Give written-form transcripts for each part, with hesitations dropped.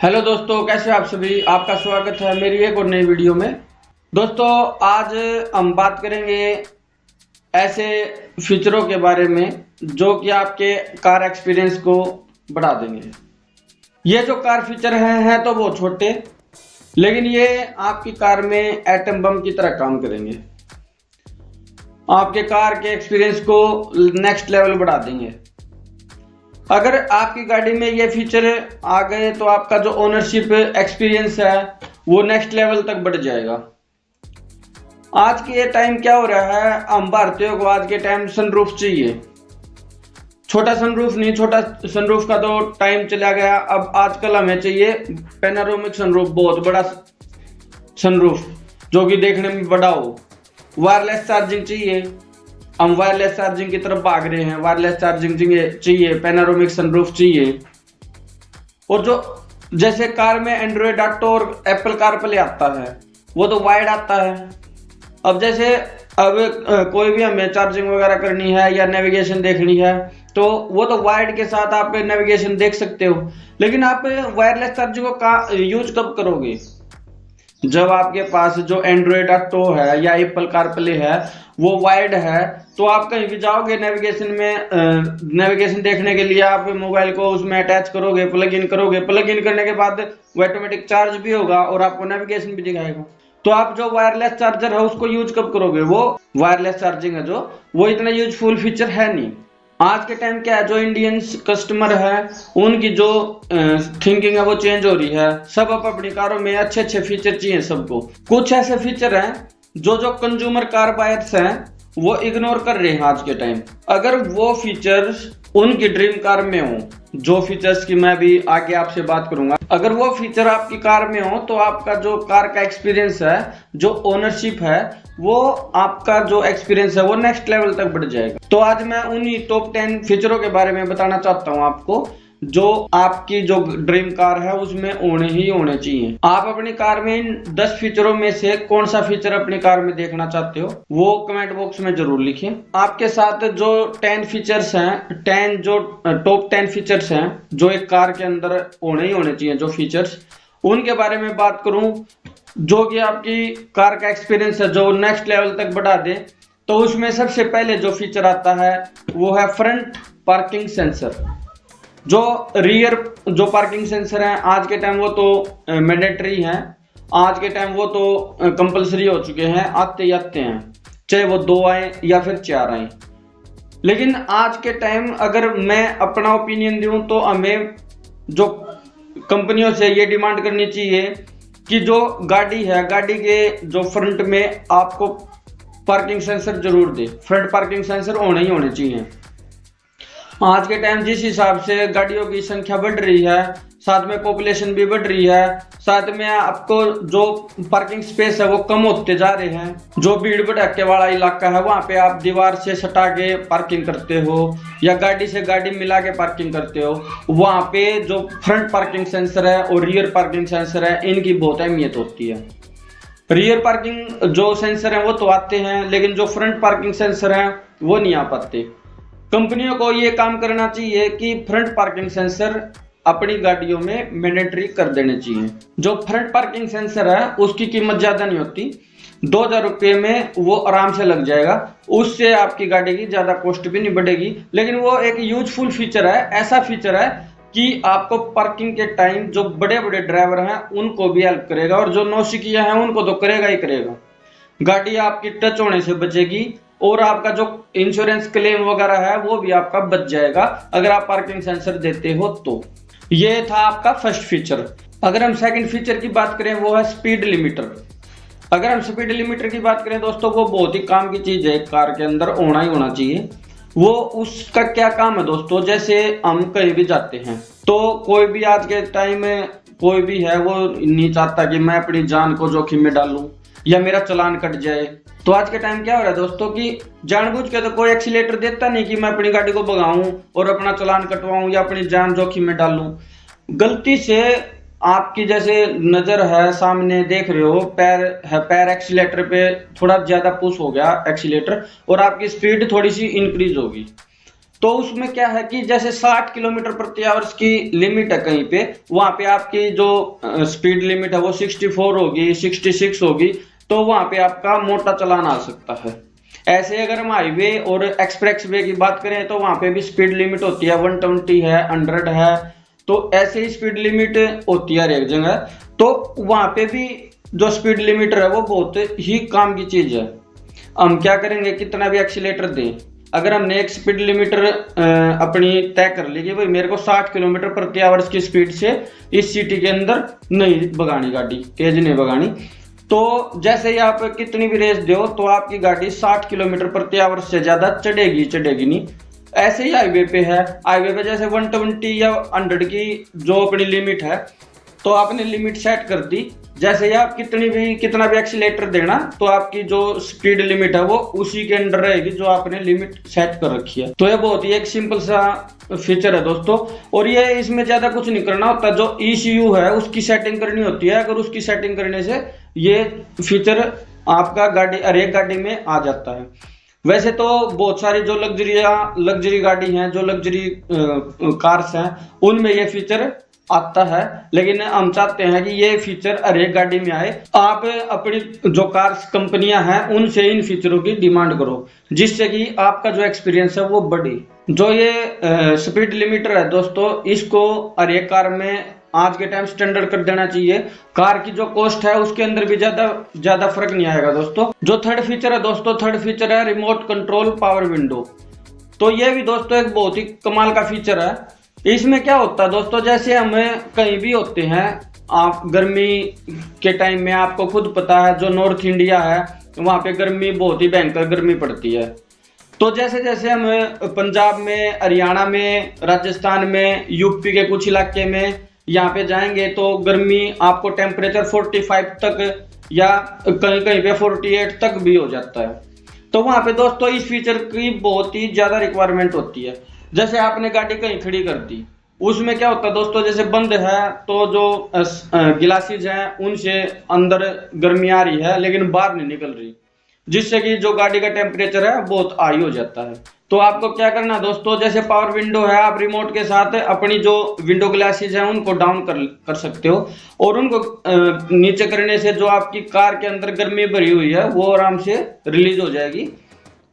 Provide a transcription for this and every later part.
Hello दोस्तों, कैसे आप सभी। आपका स्वागत है मेरी एक और नई वीडियो में। दोस्तों, आज हम बात करेंगे ऐसे फीचरों के बारे में जो कि आपके कार एक्सपीरियंस को बढ़ा देंगे। ये जो कार फीचर हैं तो वो छोटे, लेकिन ये आपकी कार में एटम बम की तरह काम करेंगे। आपके कार के एक्सपीरियंस को नेक्स्ट लेवल बढ़ा देंगे। अगर आपकी गाड़ी में ये फीचर आ गए तो आपका जो ओनरशिप एक्सपीरियंस है वो नेक्स्ट लेवल तक बढ़ जाएगा। आज के ये टाइम क्या हो रहा है, हम भारतीयों को आज के टाइम सनरूफ चाहिए। छोटा सनरूफ नहीं, छोटा सनरूफ का तो टाइम चला गया। अब आजकल हमें चाहिए पैनोरामिक सनरूफ, बहुत बड़ा सनरूफ जो कि देखने में बड़ा हो। वायरलेस चार्जिंग चाहिए, हम वायरलेस चार्जिंग की तरफ भाग रहे हैं। वायरलेस चार्जिंग चाहिए, पैनोरामिक सनरूफ चाहिए। और जो जैसे कार में एंड्रॉयड ऑटो और एप्पल कारप्ले आता है वो तो वायर्ड आता है। अब जैसे कोई भी हमें चार्जिंग वगैरह करनी है या नेविगेशन देखनी है तो वो तो वायर्ड के साथ आप नेविगेशन देख सकते हो, लेकिन आप वायरलेस चार्जिंग को यूज कब करोगे? जब आपके पास जो एंड्रॉयड ऑटो है या एप्पल कारप्ले है वो वायर्ड है, तो आप कहीं भी जाओगे नेविगेशन में, नेविगेशन देखने के लिए आप मोबाइल को उसमें अटैच करोगे, प्लग इन करोगे। प्लग इन करने के बाद वो ऑटोमेटिक चार्ज भी होगा और आपको नेविगेशन भी दिखाएगा। तो आप जो वायरलेस चार्जर है उसको यूज कब करोगे? वो वायरलेस चार्जिंग है जो वो इतना यूजफुल फीचर है नहीं। आज के टाइम क्या है, जो इंडियंस कस्टमर है उनकी जो थिंकिंग है वो चेंज हो रही है। सब अपनी कारों में अच्छे अच्छे फीचर चाहिए सबको। कुछ ऐसे फीचर हैं जो कंज्यूमर कार बायर्स हैं वो इग्नोर कर रहे हैं आज के टाइम। अगर वो फीचर्स उनकी ड्रीम कार में हो, जो फीचर्स की मैं भी आगे आपसे बात करूंगा, अगर वो फीचर आपकी कार में हो तो आपका जो कार का एक्सपीरियंस है, जो ओनरशिप है, वो आपका जो एक्सपीरियंस है वो नेक्स्ट लेवल तक बढ़ जाएगा। तो आज मैं उन्हीं टॉप 10 फीचरों के बारे में बताना चाहता हूं आपको, जो आपकी जो ड्रीम कार है उसमें होने ही होने चाहिए। आप अपनी कार में इन 10 फीचरों में से कौन सा फीचर अपनी कार में देखना चाहते हो वो कमेंट बॉक्स में जरूर लिखें। आपके साथ जो 10 फीचर्स हैं, 10 जो टॉप 10 फीचर्स हैं जो एक कार के अंदर होने ही होने चाहिए, जो फीचर्स, उनके बारे में बात करूं जो कि आपकी कार का एक्सपीरियंस है जो नेक्स्ट लेवल तक बढ़ा दे, तो उसमें सबसे पहले जो फीचर आता है वो है फ्रंट पार्किंग सेंसर। जो रियर जो पार्किंग सेंसर है आज के टाइम वो तो मैंडेटरी हैं, आज के टाइम वो तो कंपलसरी हो चुके हैं, आते ही आते हैं, चाहे वो 2 आए या फिर 4 आए। लेकिन आज के टाइम अगर मैं अपना ओपिनियन दूं तो हमें जो कंपनियों से ये डिमांड करनी चाहिए कि जो गाड़ी है, गाड़ी के जो फ्रंट में आपको पार्किंग सेंसर जरूर दे। फ्रंट पार्किंग सेंसर होने ही होने चाहिए। आज के टाइम जिस हिसाब से गाड़ियों की संख्या बढ़ रही है, साथ में पॉपुलेशन भी बढ़ रही है, साथ में आपको जो पार्किंग स्पेस है वो कम होते जा रहे हैं। जो भीड़ भड़के वाला इलाका है वहां पे आप दीवार से सटा के पार्किंग करते हो या गाड़ी से गाड़ी मिला के पार्किंग करते हो, वहां पे जो फ्रंट पार्किंग सेंसर है और रियर पार्किंग सेंसर है इनकी बहुत अहमियत होती है। रियर पार्किंग जो सेंसर है वो तो आते हैं, लेकिन जो फ्रंट पार्किंग सेंसर है वो नहीं आ पाते। कंपनियों को ये काम करना चाहिए कि फ्रंट पार्किंग सेंसर अपनी गाड़ियों में मैंडेटरी कर देने चाहिए। जो फ्रंट पार्किंग सेंसर है उसकी कीमत ज्यादा नहीं होती, 2000 रुपये में वो आराम से लग जाएगा। उससे आपकी गाड़ी की ज्यादा कॉस्ट भी नहीं बढ़ेगी, लेकिन वो एक यूजफुल फीचर है। ऐसा फीचर है कि आपको पार्किंग के टाइम जो बड़े बड़े ड्राइवर हैं उनको भी हेल्प करेगा, और जो नौसिखिया हैं उनको तो करेगा ही करेगा। गाड़ी आपकी टच होने से बचेगी और आपका जो इंश्योरेंस क्लेम वगैरह है वो भी आपका बच जाएगा अगर आप पार्किंग सेंसर देते हो तो। ये था आपका फर्स्ट फीचर। अगर हम सेकंड फीचर की बात करें वो है स्पीड लिमिटर। अगर हम स्पीड लिमिटर की बात करें दोस्तों, वो बहुत ही काम की चीज है, कार के अंदर होना ही होना चाहिए। वो उसका क्या काम है दोस्तों, जैसे हम कहीं भी जाते हैं तो कोई भी आज के टाइम में कोई भी है वो नहीं चाहता कि मैं अपनी जान को जोखिम में डालूं या मेरा चालान कट जाए। तो आज के टाइम क्या हो रहा है दोस्तों कि जानबूझ के तो कोई एक्सीलेटर देता नहीं कि मैं अपनी गाड़ी को भगाऊं और अपना चालान कटवाऊं या अपनी जान जोखिम में डालूं। गलती से आपकी जैसे नजर है, सामने देख रहे हो, पैर एक्सीलेटर पे थोड़ा ज्यादा पुश हो गया एक्सीलेटर और आपकी स्पीड थोड़ी सी इंक्रीज होगी। तो उसमें क्या है कि जैसे 60 किलोमीटर प्रति आवर्स की लिमिट है कहीं पे, वहां पे आपकी जो स्पीड लिमिट है वो 64 होगी, 66 होगी, तो वहां पे आपका मोटा चालान आ सकता है। ऐसे अगर हम हाईवे और एक्सप्रेस वे की बात करें तो वहां पे भी स्पीड लिमिट होती है, 120 है, 100 है, तो ऐसे ही स्पीड लिमिट होती है हर एक जगह। तो वहां पे भी जो स्पीड लिमिटर है वो बहुत ही काम की चीज है। हम क्या करेंगे, कितना भी एक्सीलेटर दें, अगर हमने एक स्पीड लिमिटर अपनी तय कर ली कि भाई मेरे को 60 किलोमीटर प्रति आवर्स की स्पीड से इस सिटी के अंदर नहीं भगानी गाड़ी, तेज नहीं भगानी, तो जैसे ही आप कितनी भी रेस दो तो आपकी गाड़ी 60 किलोमीटर प्रति आवर्स से ज्यादा चढ़ेगी नहीं। ऐसे ही हाईवे पे है, हाईवे पे जैसे 120 या 100 की जो अपनी लिमिट है, तो आपने लिमिट सेट कर दी, जैसे ही आप कितना भी एक्सीलेटर देना तो आपकी जो स्पीड लिमिट है वो उसी के अंडर रहेगी जो आपने लिमिट सेट कर रखी है। तो ये बहुत ही एक सिंपल सा फीचर है दोस्तों, और ये इसमें ज्यादा कुछ नहीं करना होता, जो ECU है उसकी सेटिंग करनी होती है। अगर उसकी सेटिंग करने से ये फीचर आपका हर एक गाड़ी में आ जाता है। वैसे तो बहुत सारी जो लग्जरी गाड़ी हैं, जो लग्जरी कार्स हैं, उनमें ये फीचर आता है, लेकिन हम चाहते हैं कि ये फीचर हर एक गाड़ी में आए। आप अपनी जो कार्स कंपनियां हैं उनसे इन फीचरों की डिमांड करो, जिससे कि आपका जो एक्सपीरियंस है वो बढ़े। जो ये स्पीड लिमिटर है दोस्तों, इसको हर एक कार में आज के टाइम स्टैंडर्ड कर देना चाहिए। कार की जो कॉस्ट है उसके अंदर भी ज्यादा फर्क नहीं आएगा दोस्तों। जो थर्ड फीचर है दोस्तों, थर्ड फीचर है रिमोट कंट्रोल पावर विंडो। तो ये भी दोस्तों एक बहुत ही कमाल का फीचर है। इसमें क्या होता है दोस्तों, जैसे हमें कहीं भी होते हैं, आप गर्मी के टाइम में आपको खुद पता है जो नॉर्थ इंडिया है वहां पे गर्मी बहुत ही भयंकर गर्मी पड़ती है। तो जैसे जैसे हम पंजाब में, हरियाणा में, राजस्थान में, यूपी के कुछ इलाके में यहाँ पे जाएंगे तो गर्मी आपको टेम्परेचर 45 तक या कहीं कहीं पे 48 तक भी हो जाता है। तो वहां पे दोस्तों इस फीचर की बहुत ही ज्यादा रिक्वायरमेंट होती है। जैसे आपने गाड़ी कहीं खड़ी कर दी, उसमें क्या होता है दोस्तों, जैसे बंद है तो जो गिलासेज हैं उनसे अंदर गर्मी आ रही है लेकिन बाहर नहीं निकल रही, जिससे कि जो गाड़ी का टेम्परेचर है बहुत हाई हो जाता है। तो आपको क्या करना दोस्तों, जैसे पावर विंडो है, आप रिमोट के साथ अपनी जो विंडो ग्लासेज हैं उनको डाउन कर सकते हो, और उनको नीचे करने से जो आपकी कार के अंदर गर्मी भरी हुई है वो आराम से रिलीज हो जाएगी।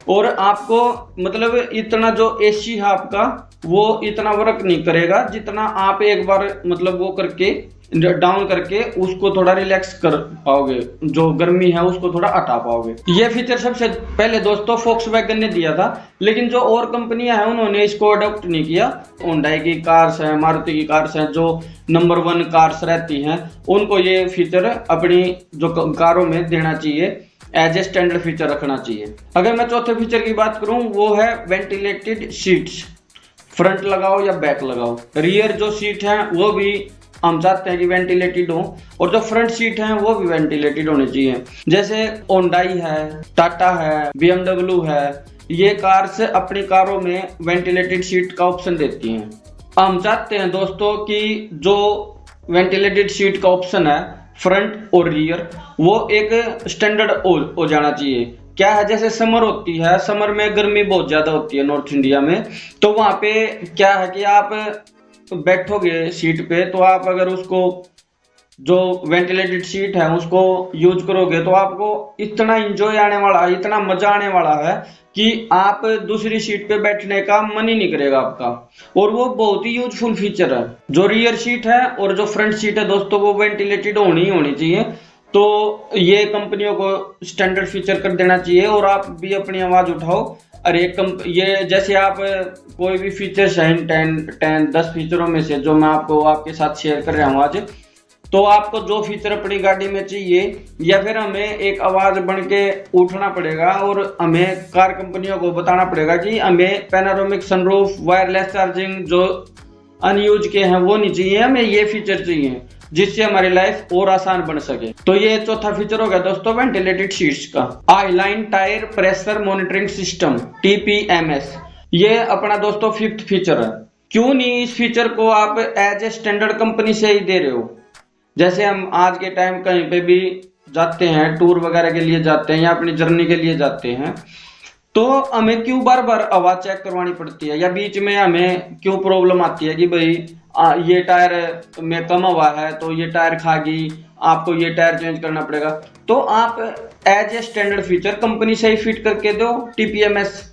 और आपको मतलब इतना जो AC है आपका वो इतना वर्क नहीं करेगा जितना आप एक बार मतलब वो करके डाउन करके उसको थोड़ा रिलैक्स कर पाओगे, जो गर्मी है उसको थोड़ा हटा पाओगे। ये फीचर सबसे पहले दोस्तों फोक्सवैगन ने दिया था, लेकिन जो और कंपनियां हैं उन्होंने इसको अडॉप्ट नहीं किया। होंडा की कार्स हैं, मारुति की कार्स हैं, जो नंबर 1 कार्स रहती हैं, उनको ये फीचर अपनी जो कारों में देना चाहिए, एज ए स्टैंडर्ड फीचर रखना चाहिए। अगर मैं चौथे फीचर की बात करूं, वो है वेंटिलेटेड सीट्स। फ्रंट लगाओ या बैक लगाओ, रियर जो सीट है वो भी हम चाहते हैं कि वेंटिलेटेड हो, और जो फ्रंट सीट है वो भी वेंटिलेटेड होनी चाहिए। जैसे होंडाई है, टाटा है, BMW है, ये कार्स अपनी कारों में वेंटिलेटेड सीट का ऑप्शन देती हैं। हम चाहते हैं दोस्तों कि जो वेंटिलेटेड सीट का ऑप्शन है फ्रंट और रियर, वो एक स्टैंडर्ड हो जाना चाहिए। क्या है, जैसे समर होती है, समर में गर्मी बहुत ज्यादा होती है नॉर्थ इंडिया में, तो वहां पे क्या है कि आप बैठोगे सीट पे, तो आप अगर उसको जो वेंटिलेटेड सीट है उसको यूज करोगे तो आपको इतना एंजॉय आने वाला है, इतना मजा आने वाला है कि आप दूसरी सीट पे बैठने का मन ही नहीं करेगा आपका। और वो बहुत ही यूजफुल फीचर है। जो रियर सीट है और जो फ्रंट सीट है दोस्तों वो वेंटिलेटेड होनी चाहिए। तो ये कंपनियों को स्टैंडर्ड फीचर कर देना चाहिए, और आप भी अपनी आवाज उठाओ। अरे ये जैसे आप कोई भी फीचर्स हैं 10 फीचरों में से जो मैं आपको आपके साथ शेयर कर रहा हूँ आज, तो आपको जो फीचर अपनी गाड़ी में चाहिए, या फिर हमें एक आवाज बन के उठना पड़ेगा और हमें कार कंपनियों को बताना पड़ेगा कि हमें पैनोरामिक सनरूफ, वायरलेस चार्जिंग जो अनयूज के हैं वो नहीं चाहिए, हमें ये फीचर चाहिए जिससे हमारी लाइफ और आसान बन सके। तो ये चौथा फीचर हो गया दोस्तों वेंटिलेटेड सीट्स का। आई-लाइन tyre pressure monitoring system, TPMS, ये अपना दोस्तों 5th फीचर है। क्यों नहीं इस फीचर को आप एज ए स्टैंडर्ड कंपनी से ही दे रहे हो। जैसे हम आज के टाइम कहीं पे भी जाते हैं, टूर वगैरह के लिए जाते हैं या अपनी जर्नी के लिए जाते हैं, तो हमें क्यों बार बार आवाज चेक करवानी पड़ती है, या बीच में हमें क्यों प्रॉब्लम आती है कि भाई ये टायर में कम हवा है तो ये टायर खागी, आपको ये टायर चेंज करना पड़ेगा। तो आप as a standard feature company से ही फिट करके दो टीपीएमएस।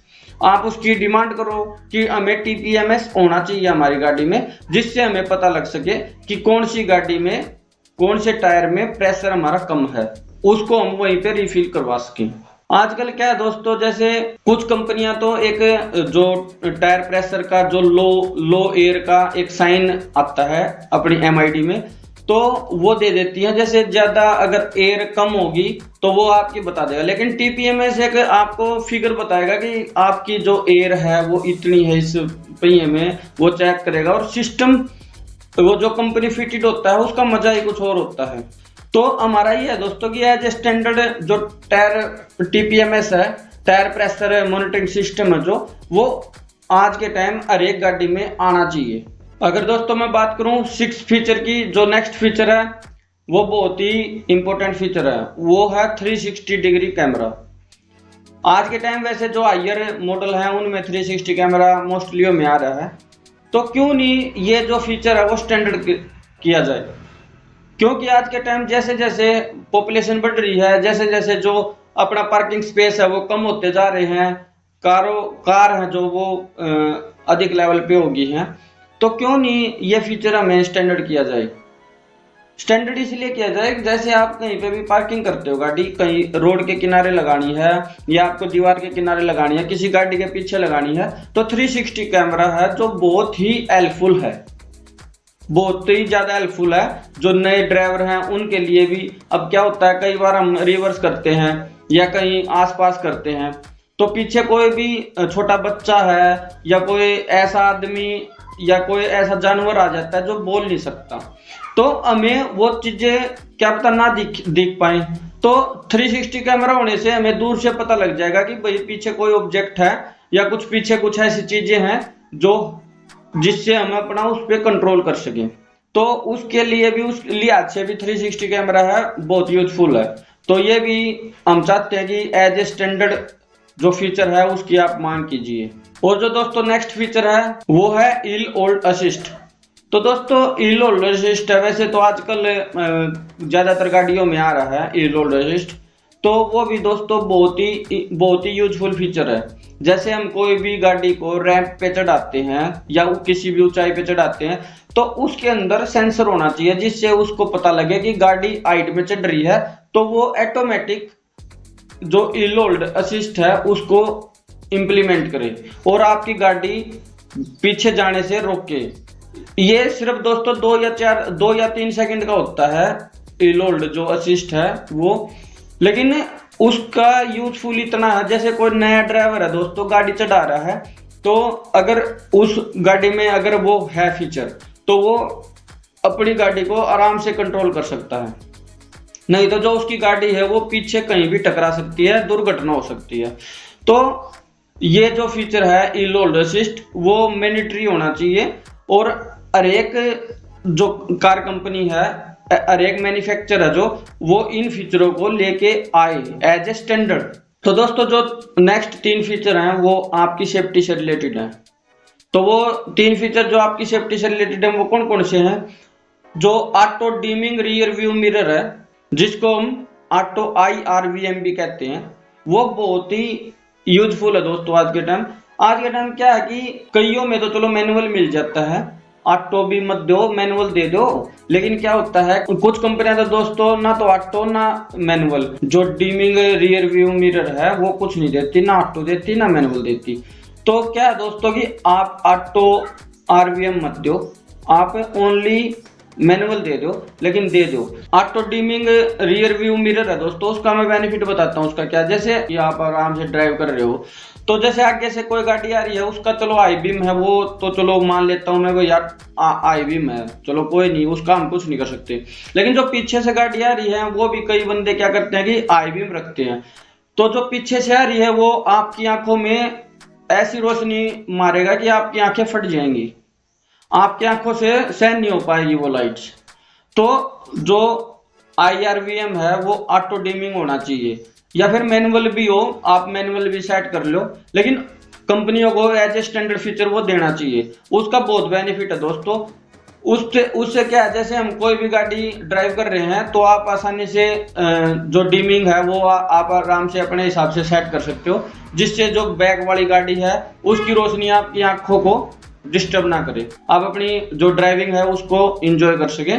आप उसकी डिमांड करो कि हमें टीपीएमएस होना चाहिए हमारी गाड़ी में, जिससे हमें पता लग सके कि कौन सी गाड़ी में कौन से टायर में प्रेशर हमारा कम है, उसको हम वहीं पे रिफिल करवा सकें। आजकल क्या है दोस्तों, जैसे कुछ कंपनियां तो एक जो टायर प्रेशर का जो लो एयर का एक साइन आता है अपनी एमआईडी में, तो वो दे देती है। जैसे ज्यादा अगर एयर कम होगी तो वो आपकी बता देगा, लेकिन टीपीएमएस एक आपको फिगर बताएगा कि आपकी जो एयर है वो इतनी है इस पहिए में, वो चेक करेगा। और सिस्टम वो जो कंपनी फिटेड होता है उसका मजा ही कुछ और होता है। तो हमारा ये है दोस्तों कि एज ए स्टैंडर्ड जो टायर टीपीएमएस है, टायर प्रेशर मॉनिटरिंग सिस्टम है, जो वो आज के टाइम हर एक गाड़ी में आना चाहिए। अगर दोस्तों मैं बात करूं 6 फीचर की, जो नेक्स्ट फीचर है वो बहुत ही इंपॉर्टेंट फीचर है, वो है 360 डिग्री कैमरा। आज के टाइम वैसे जो हायर मॉडल है उनमें 360 कैमरा मोस्टली में आ रहा है, तो क्यों नहीं ये जो फीचर है वो स्टैंडर्ड किया जाए। क्योंकि आज के टाइम जैसे जैसे पॉपुलेशन बढ़ रही है, जैसे जैसे जो अपना पार्किंग स्पेस है वो कम होते जा रहे हैं, कार है जो वो अधिक लेवल पे होगी हैं, तो क्यों नहीं ये फीचर हमें स्टैंडर्ड किया जाए। स्टैंडर्ड इसलिए किया जाए कि जैसे आप कहीं पे भी पार्किंग करते हो गाड़ी, कहीं रोड के किनारे लगानी है या आपको दीवार के किनारे लगानी है, किसी गाड़ी के पीछे लगानी है, तो 360 कैमरा है जो बहुत ही हेल्पफुल है, बहुत ही ज्यादा हेल्पफुल है। जो नए ड्राइवर हैं उनके लिए भी। अब क्या होता है, कई बार हम रिवर्स करते हैं या कहीं आसपास करते हैं, तो पीछे कोई भी छोटा बच्चा है या कोई ऐसा आदमी या कोई ऐसा जानवर आ जाता है जो बोल नहीं सकता, तो हमें वो चीजें क्या पता ना दिख पाए। तो 360 कैमरा होने से हमें दूर से पता लग जाएगा कि भाई पीछे कोई ऑब्जेक्ट है या पीछे कुछ ऐसी चीजें हैं जो जिससे हम अपना उस पर कंट्रोल कर सकें। तो उसके लिए भी, उस लिहाज से भी 360 कैमरा है बहुत यूजफुल है। तो ये भी हम चाहते हैं कि एज ए स्टैंडर्ड जो फीचर है उसकी आप मांग कीजिए। और जो दोस्तों नेक्स्ट फीचर है वो है हील होल्ड असिस्ट। तो दोस्तों हील होल्ड असिस्ट है, वैसे तो आजकल ज्यादातर गाड़ियों में आ रहा है हील होल्ड असिस्ट, तो वो भी दोस्तों बहुत ही यूजफुल फीचर है। जैसे हम कोई भी गाड़ी को रैंप पे चढ़ाते हैं या किसी भी ऊंचाई पे चढ़ाते हैं, तो उसके अंदर सेंसर होना चाहिए जिससे उसको पता लगे कि गाड़ी हाइट में चढ़ रही है, तो वो ऑटोमेटिक जो हील होल्ड असिस्ट है उसको इंप्लीमेंट करे और आपकी गाड़ी पीछे जाने से रोके। ये सिर्फ दोस्तों 2 या 3 सेकंड का होता है हील होल्ड जो असिस्ट है वो, लेकिन उसका यूजफुल इतना है, जैसे कोई नया ड्राइवर है दोस्तों गाड़ी चढ़ा रहा है, तो अगर उस गाड़ी में अगर वो है फीचर, तो वो अपनी गाड़ी को आराम से कंट्रोल कर सकता है। नहीं तो जो उसकी गाड़ी है वो पीछे कहीं भी टकरा सकती है, दुर्घटना हो सकती है। तो ये जो फीचर है हील होल्ड असिस्ट वो मैंडेटरी होना चाहिए, और हर एक जो कार कंपनी है, हर एक मैन्युफैक्चरर है जो वो इन फीचरों को लेके आए एज ए स्टैंडर्ड। तो दोस्तों जो नेक्स्ट 3 फीचर हैं वो आपकी सेफ्टी से रिलेटेड है। तो वो 3 फीचर जो आपकी सेफ्टी से रिलेटेड है वो कौन कौन से हैं? जो auto dimming rear view mirror है, जिसको हम ऑटो IRVM भी कहते हैं, वो बहुत ही यूजफुल है दोस्तों आज के टाइम। आज के टाइम क्या है कि कईयों में तो चलो मैनुअल मिल जाता है, ऑटो भी मत दो मैनुअल दे दो, लेकिन क्या होता है कुछ कंपनियां तो दोस्तों ना तो ऑटो ना मैनुअल, जो डिमिंग रियर व्यू मिरर है वो कुछ नहीं देती, ना ऑटो देती ना मैनुअल देती। तो क्या है दोस्तों कि आप ऑटो RVM मत दो, आप ओनली मैनुअल दे दो, लेकिन दे दो। Auto dimming rear view mirror है दोस्तों, उसका मैं बेनिफिट बताता हूँ उसका क्या। जैसे कि आप आराम से ड्राइव कर रहे हो, तो जैसे आगे से कोई गाड़ी आ रही है, उसका चलो आई बीम है, वो तो चलो मान लेता हूँ मैं वो यार आई बीम है, चलो कोई नहीं, उसका हम कुछ नहीं कर सकते। लेकिन जो पीछे से गाड़ी आ रही है वो भी कई बंदे क्या करते हैं कि आई बीम रखते हैं, तो जो पीछे से आ रही है वो आपकी आंखों में ऐसी रोशनी मारेगा कि आपकी आंखें फट जाएंगी, आपकी आंखों से सहन नहीं हो पाएगी वो लाइट्स। तो जो IRVM है वो ऑटो डिमिंग होना चाहिए, या फिर मैनुअल भी हो, आप मैनुअल भी सेट कर लो, लेकिन कंपनियों को एज ए स्टैंडर्ड फीचर वो देना चाहिए। उसका बहुत बेनिफिट है दोस्तों। उससे उससे क्या है, जैसे हम कोई भी गाड़ी ड्राइव कर रहे हैं तो आप आसानी से जो डिमिंग है वो आप आराम से अपने हिसाब से सेट कर सकते हो, जिससे जो बैक वाली गाड़ी है उसकी रोशनी आपकी आंखों को डिस्टर्ब ना करे, आप अपनी जो ड्राइविंग है उसको एंजॉय कर सके।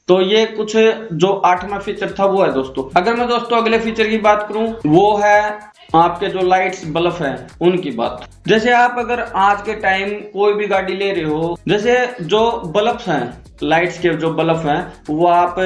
तो ये कुछ जो 8वां फीचर था वो है दोस्तों। अगर मैं दोस्तों अगले फीचर की बात करूं, वो है आपके जो लाइट्स बल्ब हैं उनकी बात। जैसे आप अगर आज के टाइम कोई भी गाड़ी ले रहे हो, जैसे जो बल्ब्स हैं, लाइट्स के जो बल्ब हैं, वो आप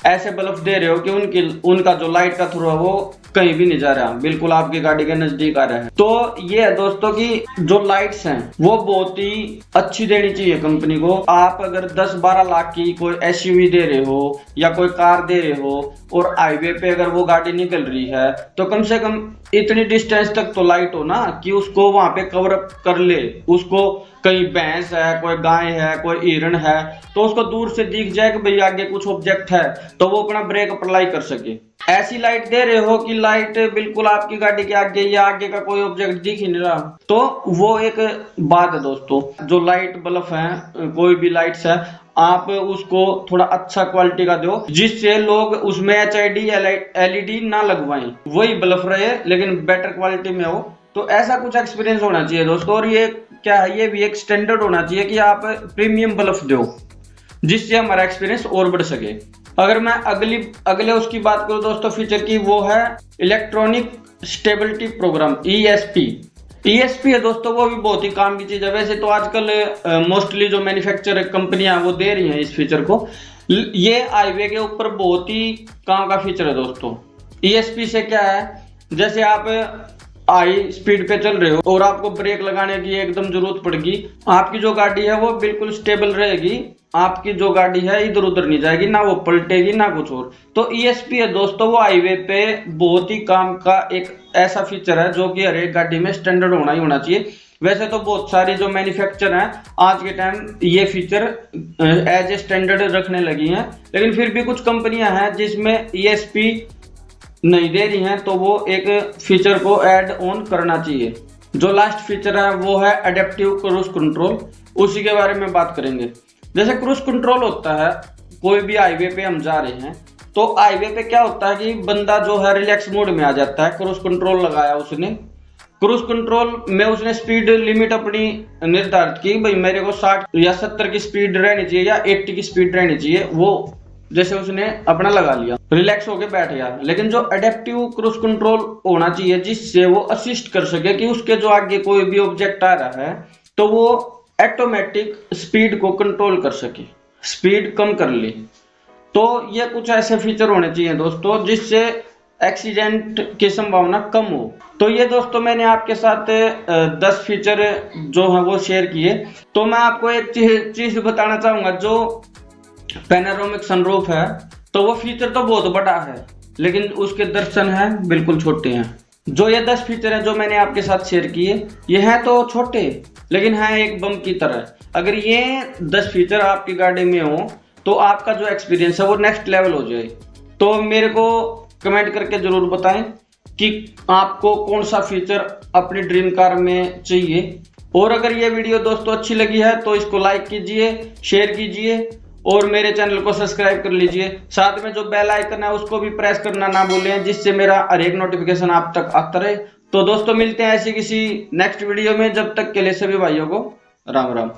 ऐसे बल्ब दे रहे हो कि उनका जो लाइट का थ्रो है वो कहीं भी नहीं जा रहा, बिल्कुल आपकी गाड़ी के नजदीक आ रहा है। तो ये है दोस्तों कि जो लाइट्स हैं वो बहुत ही अच्छी देनी चाहिए कंपनी को। आप अगर 10-12 लाख की कोई एसयूवी दे रहे हो या कोई कार दे रहे हो और हाईवे पे अगर वो गाड़ी निकल रही है, तो कम से कम इतनी डिस्टेंस तक तो लाइट हो ना कि उसको वहां पे कवर अप कर ले। उसको कहीं भैंस है, कोई गाय है, कोई हिरण है, तो उसको दूर से दिख जाए कि भाई आगे कुछ ऑब्जेक्ट है, तो वो अपना ब्रेक अप्लाई कर सके। ऐसी लाइट दे रहे हो कि लाइट बिल्कुल आपकी गाड़ी के आगे या आगे का कोई ऑब्जेक्ट दिख ही नहीं रहा, तो वो एक बात है दोस्तों। जो लाइट बल्ब है, कोई भी लाइट्स है, आप उसको थोड़ा अच्छा क्वालिटी का दो, जिससे लोग उसमें HID LED ना लगवाएं, वही बल्ब रहे लेकिन बेटर क्वालिटी में हो। तो ऐसा कुछ एक्सपीरियंस होना चाहिए दोस्तों। और ये क्या है, ये भी एक स्टैंडर्ड होना चाहिए कि आप प्रीमियम बल्ब दो, जिससे हमारा एक्सपीरियंस और बढ़ सके। अगर मैं अगले उसकी बात करूं दोस्तों फीचर की, वो है इलेक्ट्रॉनिक स्टेबिलिटी प्रोग्राम, ESP है दोस्तों। वो भी बहुत ही काम की चीज है। वैसे तो आजकल मोस्टली जो मैन्युफैक्चर कंपनियां वो दे रही हैं इस फीचर को। ये हाईवे के ऊपर बहुत ही काम का फीचर है दोस्तों। ESP से क्या है, जैसे आप हाई स्पीड पे चल रहे हो और आपको ब्रेक लगाने की एकदम जरूरत पड़ेगी, आपकी जो गाड़ी है वो बिल्कुल स्टेबल रहेगी, आपकी जो गाड़ी है इधर उधर नहीं जाएगी, ना वो पलटेगी ना कुछ और। तो ESP है दोस्तों, वो हाईवे पे बहुत ही काम का एक ऐसा फीचर है जो कि हर एक गाड़ी में स्टैंडर्ड होना ही होना चाहिए। वैसे तो बहुत सारी जो मैन्युफैक्चर हैं आज के टाइम ये फीचर एज ए स्टैंडर्ड रखने लगी हैं, लेकिन फिर भी कुछ कंपनियां हैं जिसमें ESP नहीं दे रही हैं, तो वो एक फीचर को ऐड ऑन करना चाहिए। जो लास्ट फीचर है वो है एडेप्टिव क्रूज कंट्रोल, उसी के बारे में बात करेंगे। जैसे क्रूज कंट्रोल होता है, कोई भी हाईवे पे हम जा रहे हैं तो हाईवे पे क्या होता है कि बंदा जो है रिलैक्स मोड में आ जाता है। क्रूज कंट्रोल लगाया उसने, क्रूज कंट्रोल में उसने स्पीड लिमिट अपनी निर्धारित की, भाई मेरे को 60 या 70 की स्पीड रहनी चाहिए या 80 की स्पीड रहनी चाहिए। वो जैसे उसने अपना लगा लिया, रिलैक्स होके बैठ गया। लेकिन जो एडेप्टिव क्रूज कंट्रोल होना चाहिए, जिससे वो असिस्ट कर सके कि उसके जो आगे कोई भी ऑब्जेक्ट आ रहा है तो वो ऑटोमेटिक स्पीड को कंट्रोल कर सके, स्पीड कम कर ले। तो ये कुछ ऐसे फीचर होने चाहिए दोस्तों जिससे एक्सीडेंट की संभावना कम हो। तो ये दोस्तों मैंने आपके साथ 10 फीचर जो है वो शेयर किए। तो मैं आपको एक चीज बताना चाहूंगा, जो पैनोरामिक सनरूफ है तो वो फीचर तो बहुत बड़ा है, लेकिन उसके दर्शन हैं बिल्कुल छोटे हैं। जो ये 10 फीचर हैं जो मैंने आपके साथ शेयर किए, ये हैं तो छोटे लेकिन हैं एक बम की तरह। अगर ये 10 फीचर आपकी गाड़ी में हो तो आपका जो एक्सपीरियंस है वो नेक्स्ट लेवल हो जाए। तो मेरे को कमेंट करके जरूर बताएं कि आपको कौन सा फीचर अपनी ड्रीम कार में चाहिए। और अगर ये वीडियो दोस्तों अच्छी लगी है तो इसको लाइक कीजिए, शेयर कीजिए और मेरे चैनल को सब्सक्राइब कर लीजिए। साथ में जो बेल आइकन है उसको भी प्रेस करना ना भूलें, जिससे मेरा हर एक नोटिफिकेशन आप तक आता रहे। तो दोस्तों मिलते हैं ऐसी किसी नेक्स्ट वीडियो में, जब तक के लिए सभी भाइयों को राम राम।